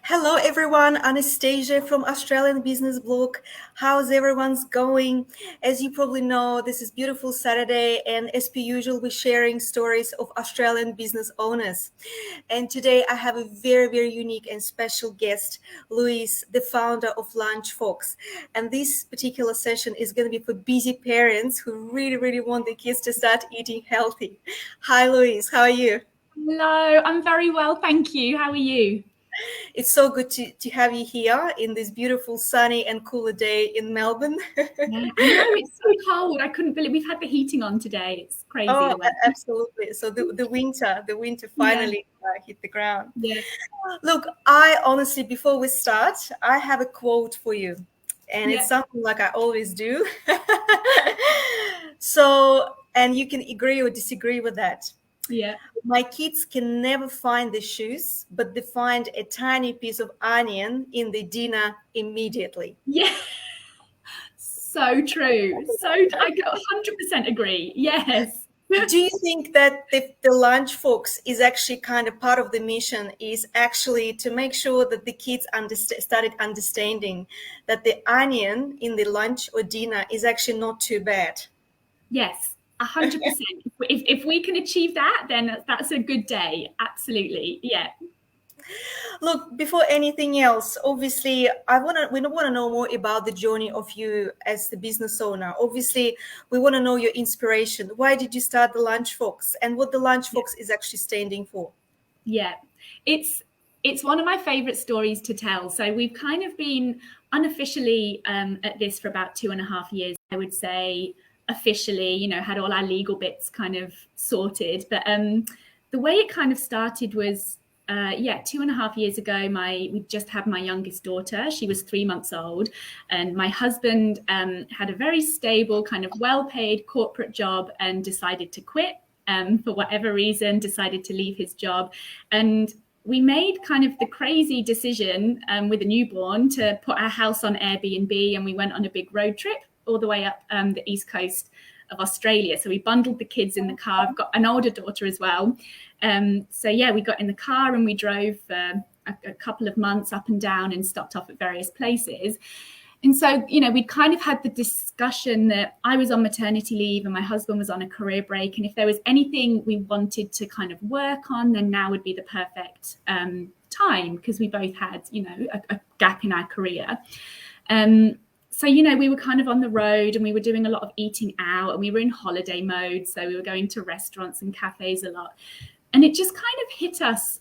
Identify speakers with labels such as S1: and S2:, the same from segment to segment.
S1: Hello everyone, Anastasia from Australian Business Blog. How's everyone's going? As you probably know, this is beautiful Saturday, and as per usual, we're sharing stories of Australian business owners. And today I have a very unique and special guest, Louise, the founder of LunchFox. And this particular session is going to be for busy parents who really want their kids to start eating healthy. Hi Louise, how are you?
S2: Hello, I'm very well, thank you. How are you?
S1: It's so good to have you here in this beautiful sunny and cooler day in Melbourne.
S2: Yeah, I know it's so cold. I couldn't believe we've had the heating on today. It's crazy
S1: Oh,
S2: the weather.
S1: absolutely. So the winter
S2: Yeah,
S1: finally hit the ground.
S2: yeah,
S1: Look, I honestly, before we start, I have a quote for you, and it's
S2: yeah,
S1: something like I always do. So, and you can agree or disagree with that.
S2: yeah,
S1: My kids can never find the shoes, but they find a tiny piece of onion in the dinner immediately.
S2: yeah. So true. I 100% agree. Yes.
S1: Do you think that the lunch folks is actually kind of part of the mission is actually to make sure that the kids started understanding that the onion in the lunch or dinner is actually not too bad?
S2: Yes, 100%. If we can achieve that, then that's a good day. Absolutely. Yeah.
S1: Look, before anything else, obviously, we want to know more about the journey of you as the business owner. Obviously, we want to know your inspiration. Why did you start the Lunch Fox, and what the Lunch Fox is actually standing for?
S2: Yeah, it's it's one of my favorite stories to tell. So we've kind of been unofficially at this for about 2.5 years, I would say. Officially, had all our legal bits kind of sorted, but the way it kind of started was 2.5 years ago. We just had my youngest daughter. She was 3 months old, and my husband had a very stable, kind of well-paid corporate job and decided to quit. For whatever reason, decided to leave his job. And we made kind of the crazy decision with a newborn to put our house on Airbnb, and we went on a big road trip all the way up the east coast of Australia. So we bundled the kids in the car. I've got an older daughter as well. We got in the car and we drove for a couple of months up and down and stopped off at various places. And so, we kind of had the discussion that I was on maternity leave and my husband was on a career break. And if there was anything we wanted to kind of work on, then now would be the perfect time, because we both had, a gap in our career. We were kind of on the road and we were doing a lot of eating out and we were in holiday mode. So we were going to restaurants and cafes a lot. And it just kind of hit us.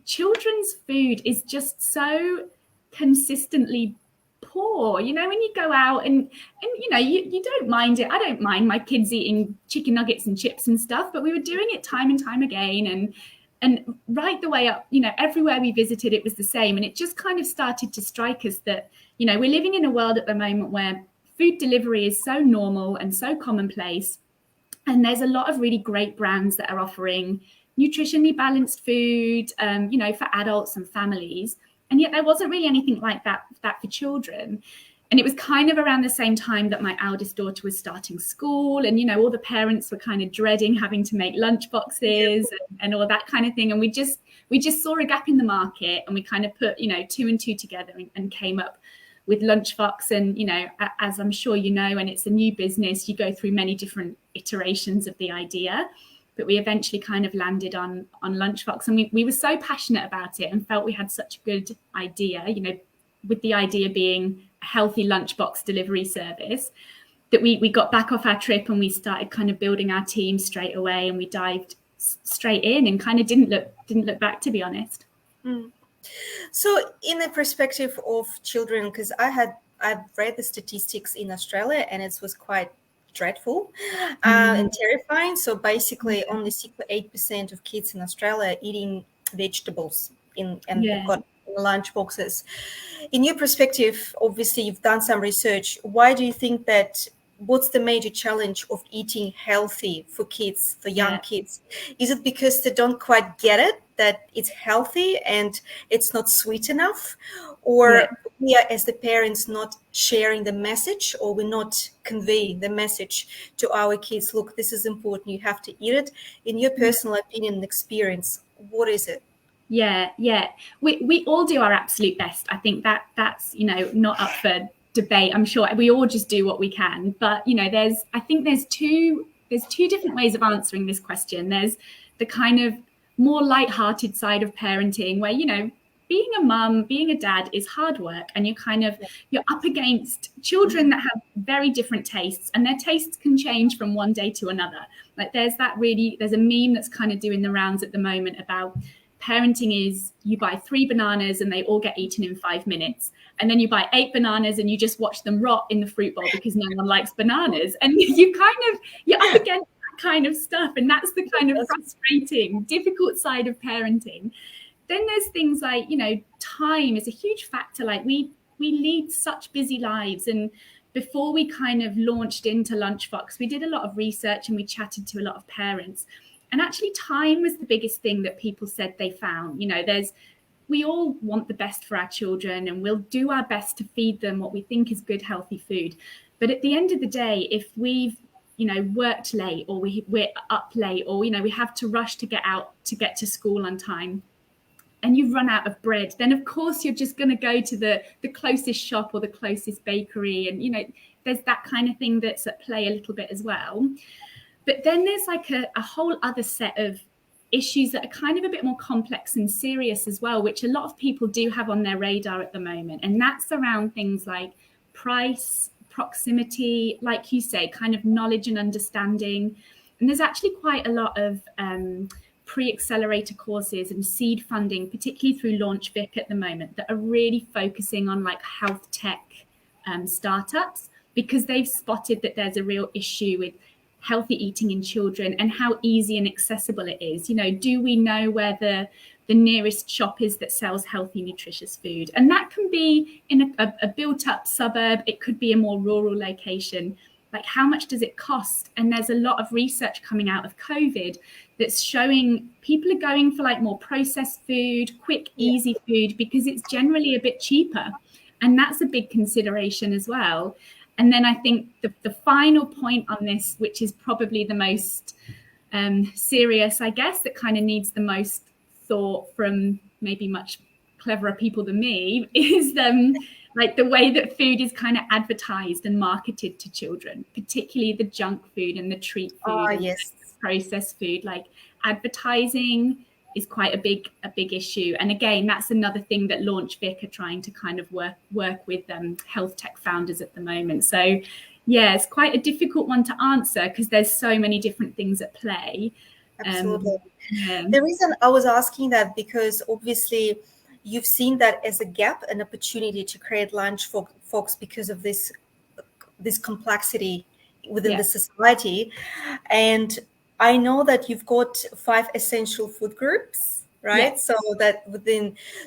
S2: Children's food is just so consistently poor. When you go out and you don't mind it. I don't mind my kids eating chicken nuggets and chips and stuff, but we were doing it time and time again. And right the way up, everywhere we visited, it was the same. And it just kind of started to strike us that, we're living in a world at the moment where food delivery is so normal and so commonplace. And there's a lot of really great brands that are offering nutritionally balanced food, for adults and families. And yet there wasn't really anything like that for children. And it was kind of around the same time that my eldest daughter was starting school, and all the parents were kind of dreading having to make lunch boxes and all that kind of thing. And we just saw a gap in the market, and we kind of put two and two together and came up with LunchFox. And as I'm sure when it's a new business, you go through many different iterations of the idea. But we eventually kind of landed on LunchFox, and we were so passionate about it and felt we had such a good idea, with the idea being a healthy lunchbox delivery service, that we got back off our trip and we started kind of building our team straight away, and we dived straight in and kind of didn't look back, to be honest.
S1: So in the perspective of children, because I've read the statistics in Australia and it was quite dreadful and terrifying. So basically only 6 to 8% of kids in Australia are eating vegetables and they've got lunch boxes. In your perspective, obviously you've done some research. Why do you think that? What's the major challenge of eating healthy for kids, for young kids? Is it because they don't quite get it, that it's healthy and it's not sweet enough? Or we are, as the parents, not sharing the message, or we're not conveying the message to our kids? Look, this is important. You have to eat it. In your personal opinion and experience, what is it?
S2: Yeah, yeah. We all do our absolute best. I think that's, you know, not up for debate. I'm sure we all just do what we can. But, you know, I think there's two different ways of answering this question. There's the kind of more light-hearted side of parenting where, you know, being a mum, being a dad is hard work, and you're up against children that have very different tastes, and their tastes can change from one day to another. Like there's a meme that's kind of doing the rounds at the moment about parenting is you buy 3 bananas and they all get eaten in 5 minutes. And then you buy 8 bananas and you just watch them rot in the fruit bowl because no one likes bananas. And you're up against that kind of stuff. And that's the kind of frustrating, difficult side of parenting. Then there's things like, you know, time is a huge factor. Like we lead such busy lives. And before we kind of launched into LunchFox, we did a lot of research and we chatted to a lot of parents. And actually, time was the biggest thing that people said they found. You know, we all want the best for our children and we'll do our best to feed them what we think is good, healthy food. But at the end of the day, if we've, you know, worked late or we're up late, or, you know, we have to rush to get to school on time, and you've run out of bread, then of course you're just going to go to the closest shop or the closest bakery. And, you know, there's that kind of thing that's at play a little bit as well. But then there's like a whole other set of issues that are kind of a bit more complex and serious as well, which a lot of people do have on their radar at the moment. And that's around things like price, proximity, like you say, kind of knowledge and understanding. And there's actually quite a lot of pre-accelerator courses and seed funding, particularly through LaunchVic at the moment, that are really focusing on like health tech startups, because they've spotted that there's a real issue with healthy eating in children and how easy and accessible it is. You know, do we know where the nearest shop is that sells healthy, nutritious food? And that can be in a built-up suburb. It could be a more rural location. Like, how much does it cost? And there's a lot of research coming out of COVID that's showing people are going for like more processed food, quick, easy food, because it's generally a bit cheaper. And that's a big consideration as well. And then I think the final point on this, which is probably the most serious, I guess, that kind of needs the most thought from maybe much cleverer people than me, is like the way that food is kind of advertised and marketed to children, particularly the junk food and the treat food and the processed food. Like advertising is quite a big issue. And again, that's another thing that LaunchVic are trying to kind of work with health tech founders at the moment. So yeah, it's quite a difficult one to answer because there's so many different things at play.
S1: Absolutely. The reason I was asking that, because obviously you've seen that as a gap, an opportunity to create LunchFox because of this complexity within the society. And I know that you've got 5 essential food groups, right?
S2: Yeah.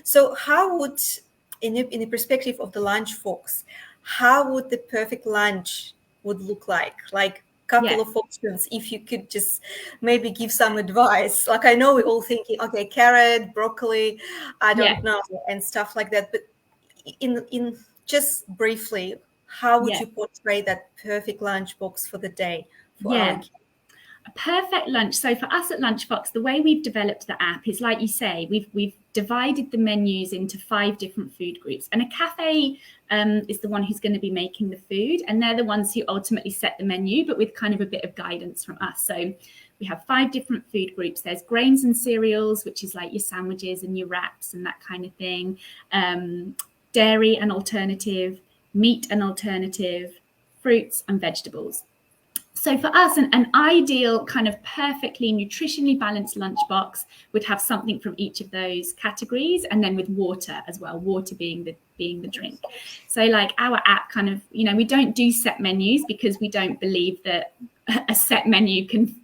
S1: So how would, in the perspective of the LunchFox, how would the perfect lunch would look like? Like couple of options, if you could just maybe give some advice. Like, I know we're all thinking, okay, carrot, broccoli, I don't know, and stuff like that. But in just briefly, how would you portray that perfect lunchbox for the day for our kids?
S2: A perfect lunch. So for us at LunchFox, the way we've developed the app is, like you say, we've divided the menus into 5 different food groups, and a cafe is the one who's going to be making the food, and they're the ones who ultimately set the menu, but with kind of a bit of guidance from us. So we have 5 different food groups. There's grains and cereals, which is like your sandwiches and your wraps and that kind of thing. Dairy and alternative, meat and alternative, fruits and vegetables. So for us, an ideal kind of perfectly nutritionally balanced lunchbox would have something from each of those categories, and then with water as well, water being the drink. So like our app kind of, you know, we don't do set menus because we don't believe that a set menu can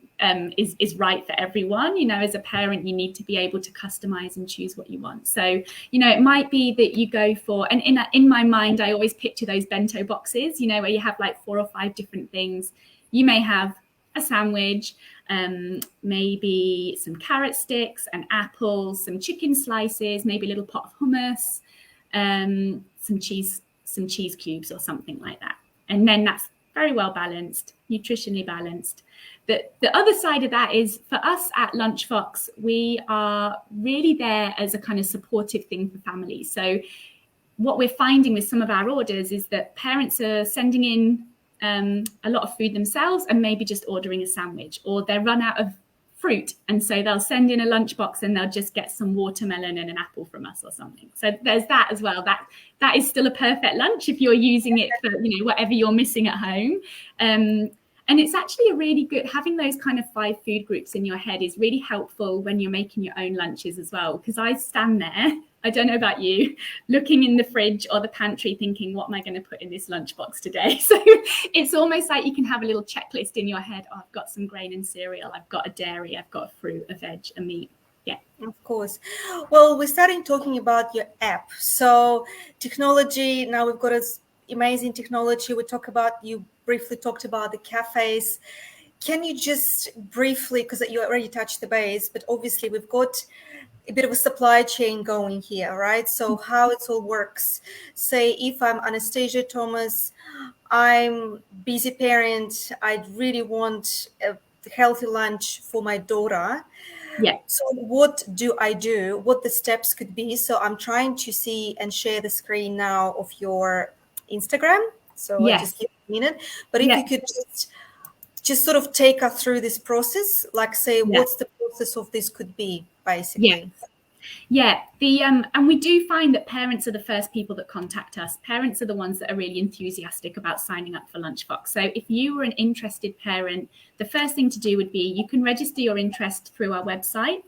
S2: is right for everyone. You know, as a parent, you need to be able to customize and choose what you want. So, you know, it might be that you go for, and in my mind, I always picture those bento boxes, you know, where you have like 4 or 5 different things. You may have a sandwich, maybe some carrot sticks, an apple, some chicken slices, maybe a little pot of hummus, some cheese cubes or something like that. And then that's very well balanced, nutritionally balanced. The other side of that is, for us at LunchFox, we are really there as a kind of supportive thing for families. So what we're finding with some of our orders is that parents are sending in a lot of food themselves and maybe just ordering a sandwich, or they're run out of fruit, and so they'll send in a lunchbox and they'll just get some watermelon and an apple from us or something. So there's that as well. That is still a perfect lunch if you're using it for, you know, whatever you're missing at home. And it's actually a really good, having those kind of 5 food groups in your head is really helpful when you're making your own lunches as well. Because I stand there, I don't know about you, looking in the fridge or the pantry thinking, what am I going to put in this lunchbox today? So it's almost like you can have a little checklist in your head. Oh, I've got some grain and cereal, I've got a dairy, I've got a fruit, a veg, a meat. Yeah.
S1: Of course. Well, we're starting talking about your app. So technology, now we've got this amazing technology. You briefly talked about the cafes. Can you just briefly, because you already touched the base, but obviously we've got a bit of a supply chain going here, right? So how it all works. Say if I'm Anastasia Thomas, I'm busy parent, I really want a healthy lunch for my daughter.
S2: Yeah.
S1: So what do I do? What the steps could be? So I'm trying to see and share the screen now of your Instagram. So
S2: Yes.
S1: I just give it a minute. But if you could just sort of take us through this process, like say what's the process of this could be, basically.
S2: Yeah, and we do find that parents are the first people that contact us. Parents are the ones that are really enthusiastic about signing up for LunchFox. So if you were an interested parent, the first thing to do would be you can register your interest through our website.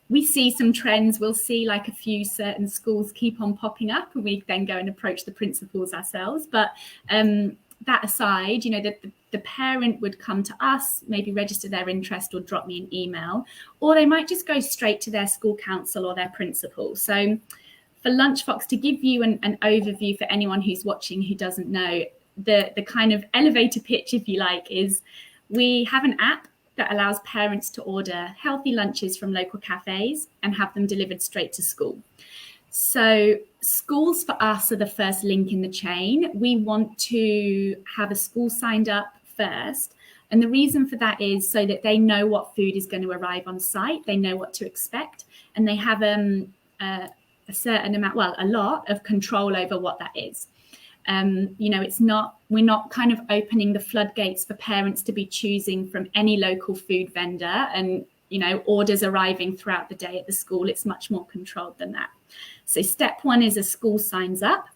S2: We see some trends. We'll see like a few certain schools keep on popping up, and we then go and approach the principals ourselves. But that aside, you know, the parent would come to us, maybe register their interest or drop me an email, or they might just go straight to their school council or their principal. So for LunchFox, to give you an overview for anyone who's watching who doesn't know, the kind of elevator pitch, if you like, is we have an app that allows parents to order healthy lunches from local cafes and have them delivered straight to school. So schools for us are the first link in the chain. We want to have a school signed up first. And the reason for that is so that they know what food is going to arrive on site. They know what to expect. And they have a certain amount, well, a lot of control over what that is. You know, we're not kind of opening the floodgates for parents to be choosing from any local food vendor and, you know, orders arriving throughout the day at the school. It's much more controlled than that. So step 1 is a school signs up.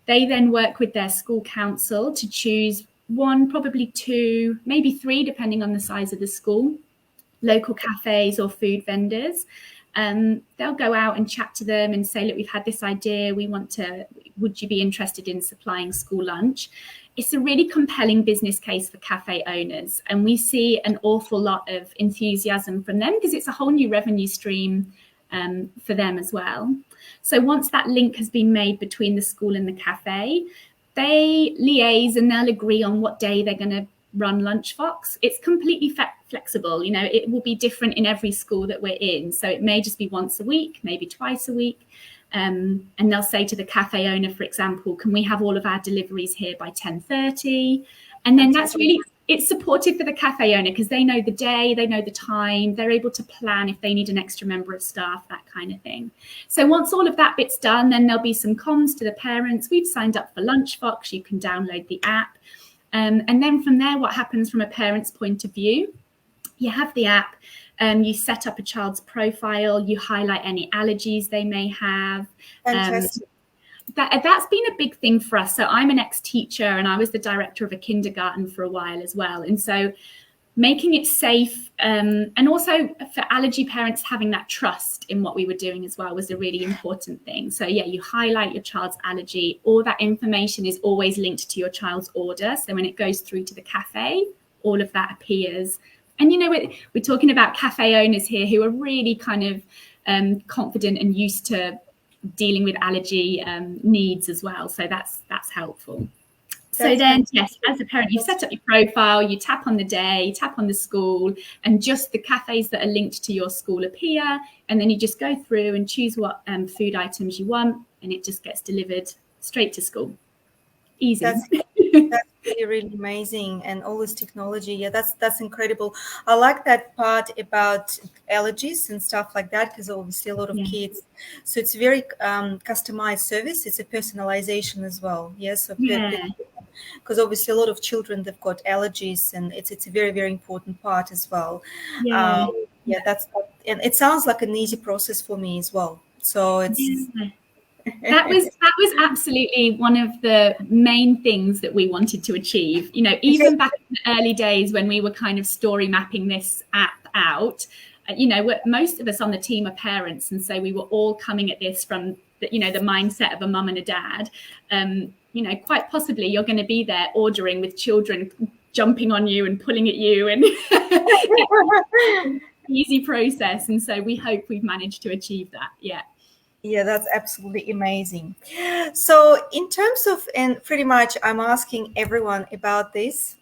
S2: They then work with their school council to choose 1, probably 2, maybe 3, depending on the size of the school, local cafes or food vendors. They'll go out and chat to them and say, look, we've had this idea. Would you be interested in supplying school lunch? It's a really compelling business case for cafe owners. And we see an awful lot of enthusiasm from them because it's a whole new revenue stream for them as well. So once that link has been made between the school and the cafe, they liaise and they'll agree on what day they're going to run LunchFox. It's completely flexible. You know, it will be different in every school that we're in. So it may just be once a week, maybe twice a week. And they'll say to the cafe owner, for example, can we have all of our deliveries here by 10:30? And then that's really, it's supportive for the cafe owner because they know the day, they know the time, they're able to plan if they need an extra member of staff, that kind of thing. So once all of that bit's done, then there'll be some comms to the parents. We've signed up for LunchFox. You can download the app. And then from there, what happens from a parent's point of view, you have the app, you set up a child's profile, you highlight any allergies they may have.
S1: Fantastic.
S2: That's been a big thing for us. So I'm an ex-teacher and I was the director of a kindergarten for a while as well. And so making it safe and also for allergy parents having that trust in what we were doing as well was a really important thing. So yeah, you highlight your child's allergy. All that information is always linked to your child's order. So when it goes through to the cafe, all of that appears. And, you know, we're talking about cafe owners here who are really kind of confident and used to dealing with allergy needs as well. So that's helpful. So then, yes, as a parent, you set up your profile, you tap on the day, tap on the school, and just the cafes that are linked to your school appear. And then you just go through and choose what food items you want, and it just gets delivered straight to school. Easy.
S1: That's really, really amazing. And all this technology, yeah, that's incredible. I like that part about allergies and stuff like that, because obviously a lot of
S2: Yeah,
S1: kids, so it's very customized service. It's a personalization as well. Yeah, so
S2: yeah,
S1: because obviously a lot of children, they've got allergies, and it's a very, very important part as well.
S2: yeah,
S1: Yeah, and it sounds like an easy process for me as well. So it's
S2: yeah. That was absolutely one of the main things that we wanted to achieve. You know, even back in the early days when we were kind of story mapping this app out, you know, most of us on the team are parents, and so we were all coming at this from the mindset of a mum and a dad. You know, quite possibly you're going to be there ordering with children jumping on you and pulling at you, and it's an easy process. And so we hope we've managed to achieve that. Yeah.
S1: Yeah, that's absolutely amazing. So, in terms of, and pretty much I'm asking everyone about this.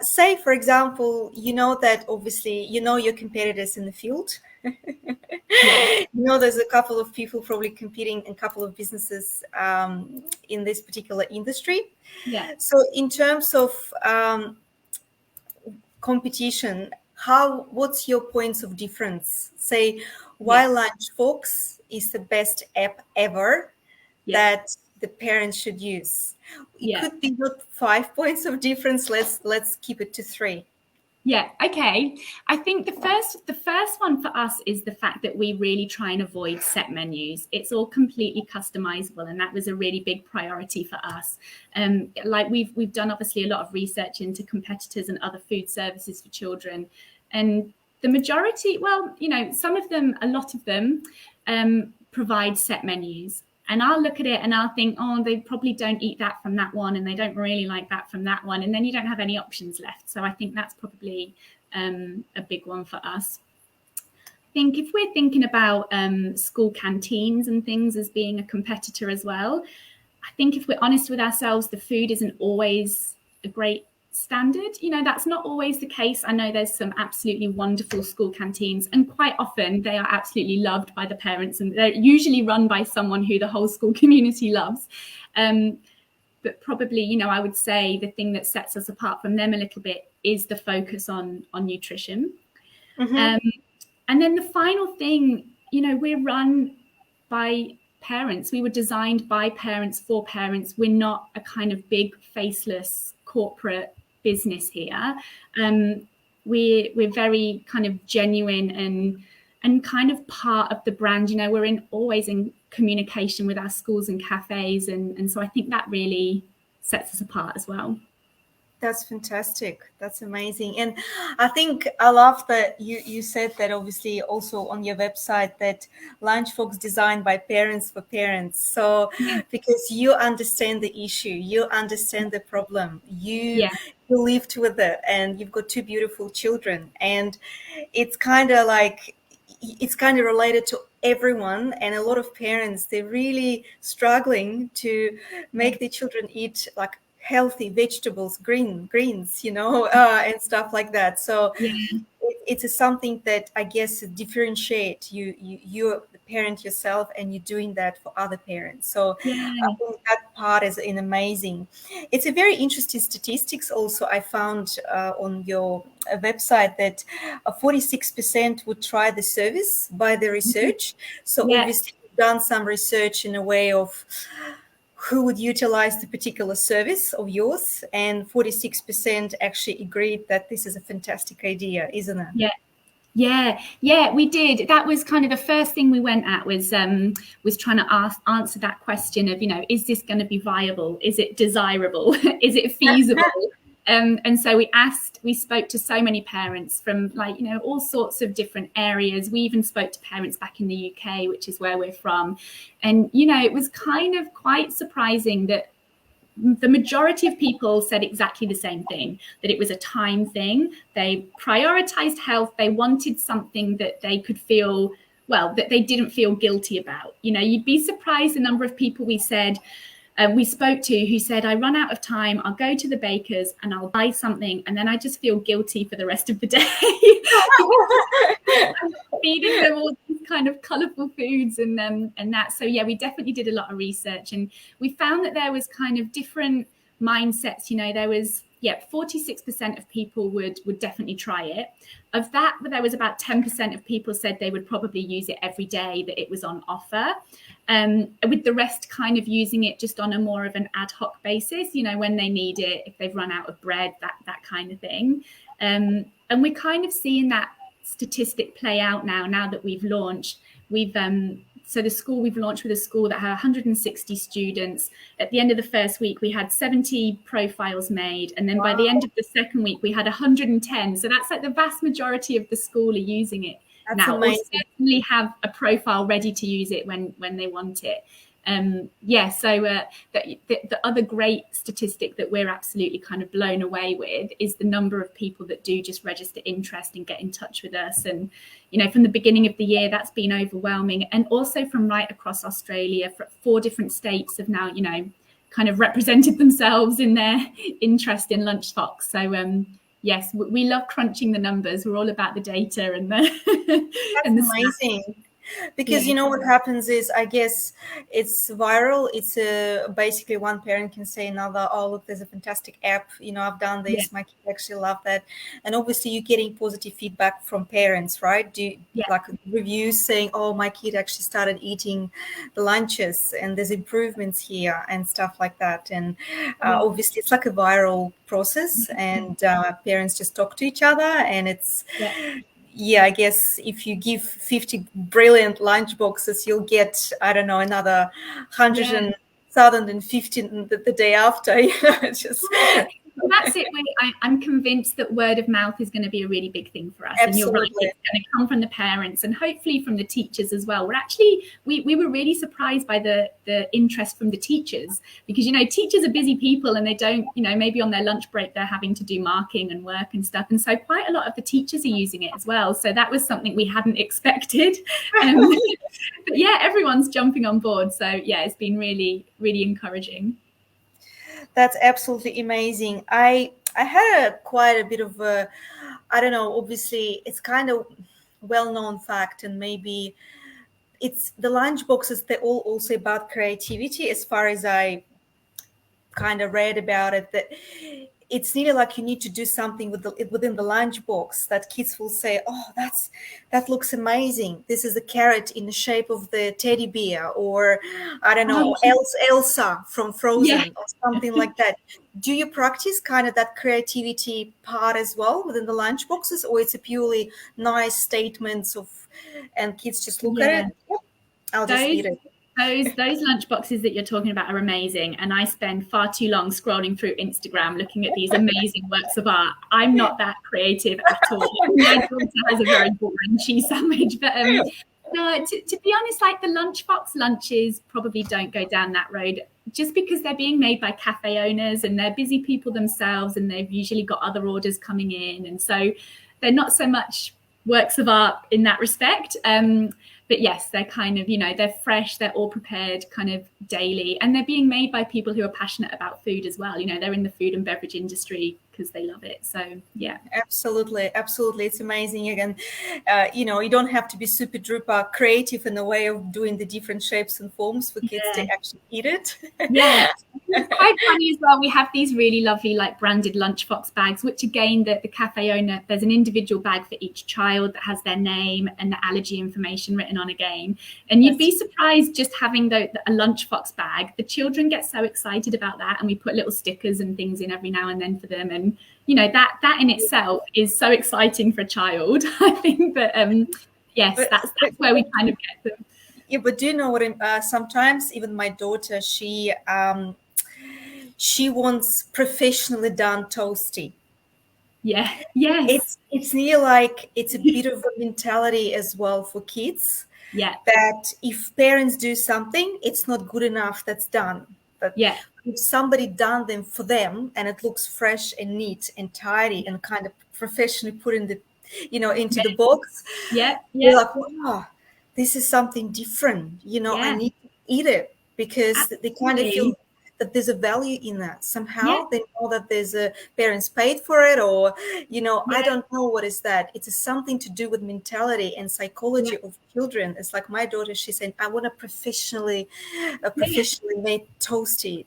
S1: Say, for example, you know that obviously you know your competitors in the field.
S2: Yeah.
S1: You know, there's a couple of people probably competing in a couple of businesses in this particular industry.
S2: Yeah.
S1: So, in terms of competition, what's your points of difference? Say, why
S2: Yeah.
S1: LunchFox is the best app ever
S2: Yeah.
S1: that the parents should use. It
S2: Yeah.
S1: could be not 5 points of difference. Let's keep it to three.
S2: Yeah. Okay. I think the first one for us is the fact that we really try and avoid set menus. It's all completely customizable, and that was a really big priority for us. Like we've done obviously a lot of research into competitors and other food services for children, and the majority, well, you know, some of them, a lot of them, provide set menus. And I'll look at it and I'll think, oh, they probably don't eat that from that one, and they don't really like that from that one. And then you don't have any options left. So I think that's probably a big one for us. I think if we're thinking about school canteens and things as being a competitor as well, I think if we're honest with ourselves, the food isn't always a great standard. You know, that's not always the case. I know there's some absolutely wonderful school canteens, and quite often they are absolutely loved by the parents, and they're usually run by someone who the whole school community loves. But probably, you know, I would say the thing that sets us apart from them a little bit is the focus on nutrition.
S1: Mm-hmm.
S2: Um, and then the final thing, you know, we're run by parents. We were designed by parents for parents. We're not a kind of big faceless corporate business here. We're very kind of genuine and kind of part of the brand. You know, we're always in communication with our schools and cafes, and so I think that really sets us apart as well.
S1: That's fantastic. That's amazing. And I think I love that you said that obviously also on your website that LunchFox designed by parents for parents. So
S2: Yeah,
S1: because you understand the issue, you understand the problem,
S2: yeah,
S1: you lived with it, and you've got two beautiful children, and it's kind of like it's kind of related to everyone, and a lot of parents, they're really struggling to
S2: yeah,
S1: make their children eat like healthy vegetables, greens, and stuff like that. So
S2: yeah,
S1: it's something that I guess differentiate you're the parent yourself, and you're doing that for other parents. So I
S2: yeah,
S1: think that part is an amazing. It's a very interesting statistics. Also, I found on your website that 46% would try the service by the research. So
S2: yeah.
S1: obviously, you've done some research in a way of who would utilize the particular service of yours, and 46% actually agreed that this is a fantastic idea, isn't it?
S2: Yeah, yeah, we did. That was kind of the first thing we went at was trying to answer that question of, you know, is this going to be viable? Is it desirable? Is it feasible? And so we spoke to so many parents from, like, you know, all sorts of different areas. We even spoke to parents back in the UK, which is where we're from. And, you know, it was kind of quite surprising that the majority of people said exactly the same thing, that it was a time thing. They prioritized health. They wanted something that they could feel, well, that they didn't feel guilty about. You know, you'd be surprised the number of people we spoke to who said, I run out of time, I'll go to the baker's and I'll buy something, and then I just feel guilty for the rest of the day because I'm feeding them all these kind of colourful foods and that. So yeah, we definitely did a lot of research, and we found that there was kind of different mindsets. There was 46% of people would definitely try it. Of that, there was about 10% of people said they would probably use it every day that it was on offer, with the rest kind of using it just on a more of an ad hoc basis, when they need it, if they've run out of bread, that kind of thing. And we're kind of seeing that statistic play out now that we've launched. So the school we've launched with a school that had 160 students. At the end of the first week, we had 70 profiles made. And then by the end of the second week, we had 110. So that's like the vast majority of the school are using it now. Or certainly have a profile ready to use it when they want it. So the other great statistic that we're absolutely kind of blown away with is the number of people that do just register interest and get in touch with us. And from the beginning of the year, that's been overwhelming. And also from right across Australia, 4 different states have now kind of represented themselves in their interest in LunchFox. So yes, we love crunching the numbers. We're all about the data and the
S1: that's
S2: and the
S1: amazing stats. Because what happens is, I guess it's viral. It's basically one parent can say another, oh, look, there's a fantastic app. I've done this. My kid actually loved that. And obviously you're getting positive feedback from parents, right? Like reviews saying, oh, my kid actually started eating the lunches and there's improvements here and stuff like that. And obviously it's like a viral process, and parents just talk to each other, and it's... I guess if you give 50 brilliant lunch boxes, you'll get, I don't know, another 150 the day after. It's just...
S2: That's it. I'm convinced that word of mouth is going to be a really big thing for us.
S1: Absolutely.
S2: And you're right, it's going to come from the parents and hopefully from the teachers as well. We were really surprised by the interest from the teachers, because, teachers are busy people and they don't, maybe on their lunch break, they're having to do marking and work and stuff. And so quite a lot of the teachers are using it as well. So that was something we hadn't expected. But everyone's jumping on board. So it's been really, really encouraging.
S1: That's absolutely amazing. I had quite a bit of a, I don't know, obviously it's kind of well-known fact, and maybe it's the lunch boxes, they're all also about creativity, as far as I kind of read about it, that it's nearly like you need to do something within the lunch box that kids will say, oh, that looks amazing. This is a carrot in the shape of the teddy bear, or I don't know, Elsa from Frozen, or something like that. Do you practice kind of that creativity part as well within the lunch boxes, or it's a purely nice statements and kids just look at it? Yep, I'll just eat it.
S2: Those lunch boxes that you're talking about are amazing, and I spend far too long scrolling through Instagram looking at these amazing works of art. I'm not that creative at all. My daughter has a very boring cheese sandwich, but no, to be honest, like the LunchFox lunches probably don't go down that road, just because they're being made by cafe owners and they're busy people themselves, and they've usually got other orders coming in, and so they're not so much works of art in that respect. But yes, they're kind of, they're fresh, they're all prepared kind of daily, and they're being made by people who are passionate about food as well. They're in the food and beverage industry because they love it. So, yeah.
S1: Absolutely. It's amazing. Again, you don't have to be super duper creative in the way of doing the different shapes and forms for kids to actually eat it.
S2: Yeah. It's quite funny as well. We have these really lovely, like, branded LunchFox bags, which again, the cafe owner, there's an individual bag for each child that has their name and the allergy information written on again. And you'd be surprised just having a LunchFox bag. The children get so excited about that, and we put little stickers and things in every now and then for them. And that in itself is so exciting for a child. I think that that's where we kind of get them.
S1: Yeah, but do you know what? Sometimes even my daughter, she wants professionally done toasty.
S2: Yeah. Yes.
S1: It's near like it's a bit of a mentality as well for kids.
S2: Yeah.
S1: That if parents do something, it's not good enough. That's done. But if somebody done them for them and it looks fresh and neat and tidy and kind of professionally put in the, into the box, you're like, wow, this is something different. I need to eat it, because they kind of feel that there's a value in that.
S2: Yeah.
S1: Somehow they know that there's a parents paid for it, or I
S2: Yeah.
S1: don't know what is that. It's something to do with mentality and
S2: Yeah.
S1: psychology of children. It's like my daughter, she said, I want to
S2: Yeah.
S1: professionally made toasty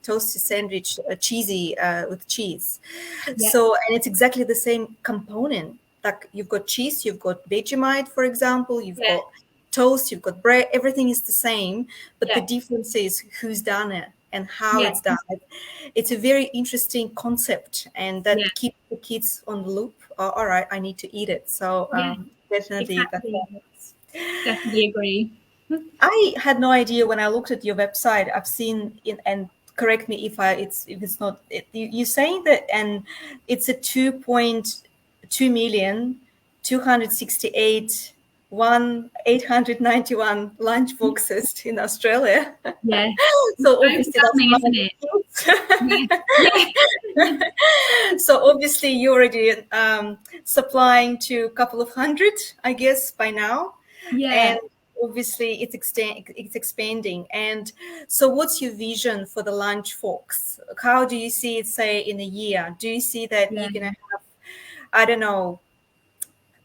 S1: sandwich, cheesy, with cheese.
S2: Yeah.
S1: So, and it's exactly the same component. Like you've got cheese, you've got Vegemite, for example, you've
S2: Yeah.
S1: got toast, you've got bread, everything is the same, but the
S2: Yeah.
S1: difference is who's done it and how
S2: Yeah.
S1: it's done. It's a very interesting concept, and
S2: Yeah.
S1: that keeps the kids on the loop. Oh, all right, I need to eat it. So
S2: Yeah.
S1: definitely that
S2: Exactly.
S1: helps.
S2: Definitely agree.
S1: I had no idea when I looked at your website. I've seen in, and correct me if it's not. You're saying that, and it's a 2.2 million 268 one 891 lunch boxes in Australia.
S2: Yeah. It's
S1: So obviously that's
S2: overwhelming, isn't it? Yeah. Yeah.
S1: so obviously you're already supplying to a couple of hundred, I guess, by now,
S2: Yeah.
S1: and obviously it's expanding. And so what's your vision for the LunchFox? How do you see it, say, in a year? Do you see that
S2: Yeah.
S1: you're gonna have, I don't know,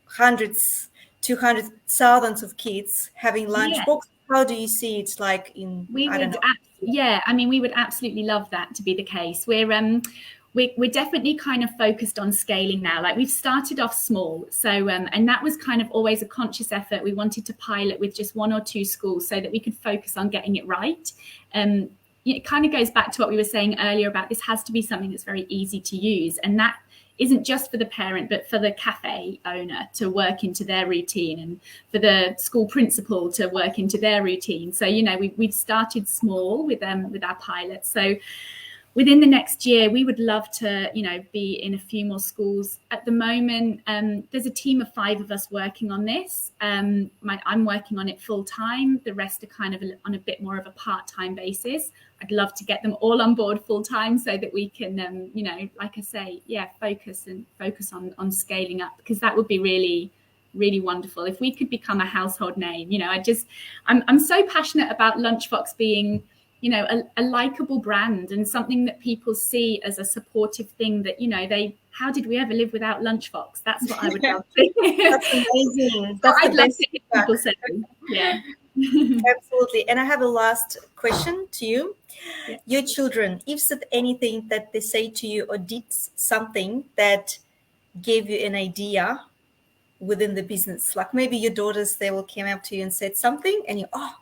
S1: hundreds, 200 thousands of kids having
S2: Yeah.
S1: LunchFox? How do you see it, like, in,
S2: We
S1: I don't
S2: would,
S1: know?
S2: yeah. I mean, we would absolutely love that to be the case. We're definitely kind of focused on scaling now. Like we've started off small, so and that was kind of always a conscious effort. We wanted to pilot with just 1 or 2 schools so that we could focus on getting it right. It kind of goes back to what we were saying earlier about this has to be something that's very easy to use, and that isn't just for the parent, but for the cafe owner to work into their routine, and for the school principal to work into their routine. So, we've started small with our pilot. So within the next year, we would love to, be in a few more schools. At the moment, there's a team of 5 of us working on this. I'm working on it full time. The rest are kind of on a bit more of a part-time basis. I'd love to get them all on board full time so that we can, like I say, focus on scaling up, because that would be really, really wonderful if we could become a household name. I'm so passionate about LunchFox being, a likable brand and something that people see as a supportive thing that, how did we ever live without LunchFox? That's what I would love to.
S1: That's amazing. That's the
S2: I'd love
S1: best
S2: to hear
S1: feedback.
S2: people say, yeah.
S1: Absolutely. And I have a last question to you.
S2: Yeah.
S1: Your children, if said anything that they say to you or did something that gave you an idea within the business, like maybe your daughters, they will come up to you and said something and you, oh,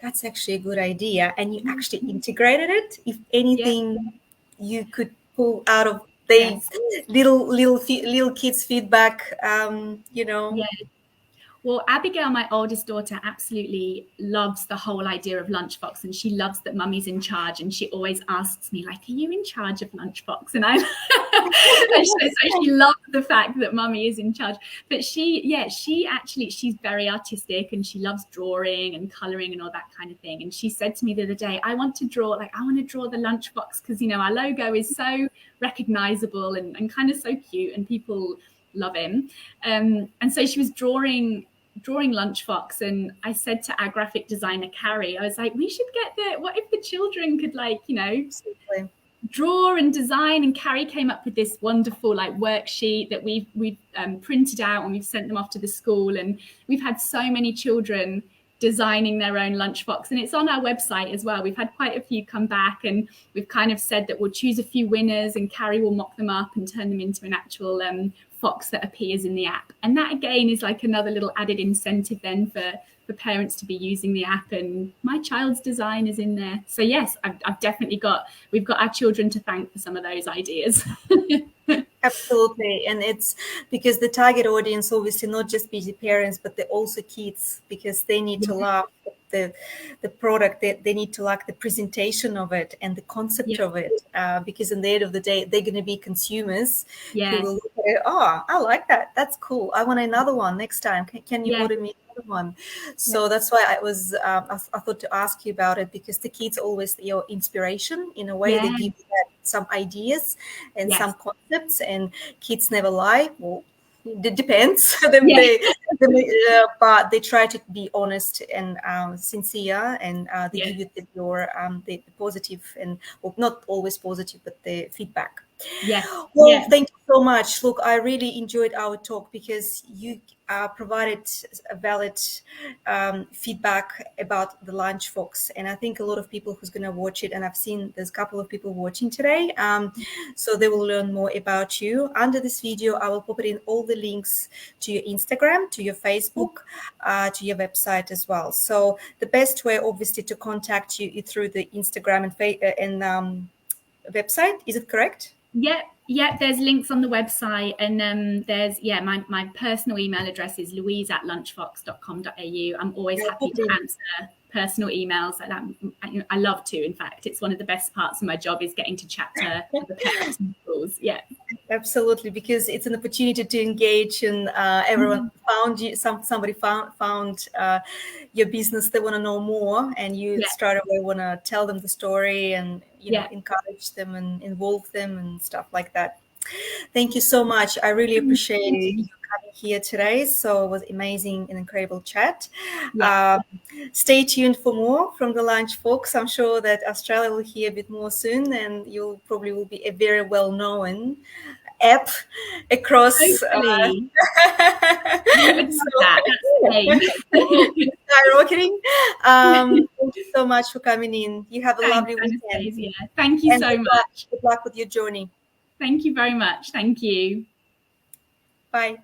S1: that's actually a good idea, and you actually integrated it. If
S2: Yeah.
S1: anything you could pull out of
S2: Yeah.
S1: these little kids feedback,
S2: Yeah. Well, Abigail, my oldest daughter, absolutely loves the whole idea of LunchFox, and she loves that mummy's in charge. And she always asks me, like, "Are you in charge of LunchFox?" And so she loves the fact that mummy is in charge. But she's very artistic, and she loves drawing and colouring and all that kind of thing. And she said to me the other day, I want to draw the LunchFox because our logo is so recognisable and kind of so cute, and people love him. And so she was drawing LunchFox, and I said to our graphic designer Carrie, I was like, we should get what if the children could draw and design? And Carrie came up with this wonderful worksheet that we've printed out, and we've sent them off to the school, and we've had so many children designing their own LunchFox, and it's on our website as well. We've had quite a few come back, and we've kind of said that we'll choose a few winners, and Carrie will mock them up and turn them into an actual fox that appears in the app. And that again is like another little added incentive then for parents to be using the app, and my child's design is in there. So yes, we've got our children to thank for some of those ideas.
S1: Absolutely. And it's because the target audience, obviously not just busy parents, but they're also kids, because they need to love the product, they need to like the presentation of it and the concept of it, because in the end of the day, they're going to be consumers who will look at it, oh, I like that, that's cool, I want another one next time, can you order me another one? So that's why I thought to ask you about it, because the kids always your inspiration in a way. They give you some ideas and some concepts, and kids never lie. Well, it depends.
S2: Yeah,
S1: But they try to be honest and sincere, and they
S2: yeah,
S1: give you the positive and, well, not always positive, but the feedback.
S2: yes,
S1: Well,
S2: yeah.
S1: thank you so much. Look, I really enjoyed our talk because you provided a valid feedback about the LunchFox, and I think a lot of people who's going to watch it, and I've seen there's a couple of people watching today, so they will learn more about you. Under this video, I will put in all the links to your Instagram, to your Facebook, to your website as well. So the best way, obviously, to contact you is through the Instagram and website. Is it correct?
S2: Yeah, there's links on the website, and there's my personal email address is louise@lunchfox.com.au. I'm always happy to answer personal emails like that. I love to. In fact, it's one of the best parts of my job is getting to chat to the parents in schools. Yeah,
S1: Absolutely, because it's an opportunity to engage, and everyone found you. Somebody found your business. They want to know more, and you
S2: yeah,
S1: straight away want to tell them the story, and
S2: yeah.
S1: encourage them and involve them and stuff like that. Thank you so much. I really
S2: Thank
S1: appreciate you
S2: you.
S1: coming here today. So it was amazing and incredible chat.
S2: Yeah.
S1: Um, Stay tuned for more from the LunchFox. I'm sure that Australia will hear a bit more soon, and you probably will be a very well known app across.
S2: Hopefully, we would love
S1: So
S2: that. That's the aim.
S1: skyrocketing. Thank you so much for coming in. You have a
S2: Thanks,
S1: lovely weekend,
S2: Anastasia. Thank you
S1: and
S2: so much.
S1: good luck with your journey.
S2: Thank you very much. Thank you.
S1: Bye.